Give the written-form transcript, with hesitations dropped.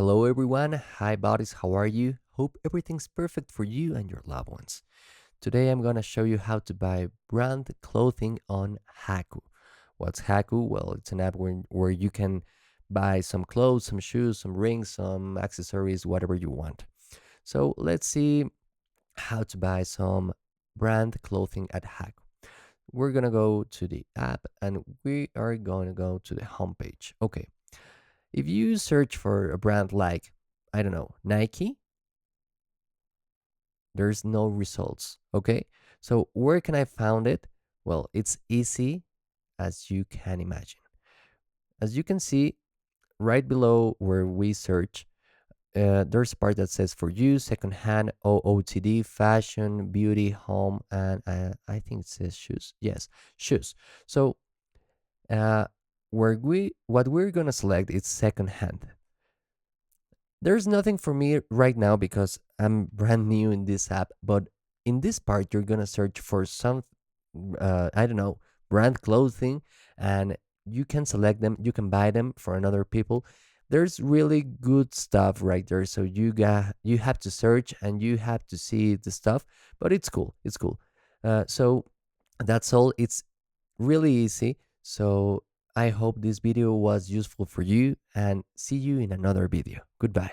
Hello, everyone. Hi, buddies. How are you? Hope everything's perfect for you and your loved ones. Today, I'm going to show you how to buy brand clothing on Hacoo. What's Hacoo? Well, it's an app where you can buy some clothes, some shoes, some rings, some accessories, whatever you want. So, let's see how to buy some brand clothing at Hacoo. We're going to go to the app and we are going to go to the homepage. Okay. If you search for a brand like, I don't know, Nike, there's no results. Okay. So where can I find it? Well, it's easy as you can imagine. As you can see, right below where we search, there's a part that says for you, secondhand, OOTD, fashion, beauty, home, and I think it says shoes. Yes, shoes. So uh, what we're gonna select is secondhand. There's nothing for me right now because I'm brand new in this app, but in this part, you're gonna search for some, I don't know, brand clothing, and you can select them. You can buy them for another people. There's really good stuff right there. So you have to search and you have to see the stuff, but it's cool. It's cool. So that's all. It's really easy. So I hope this video was useful for you and see you in another video. Goodbye.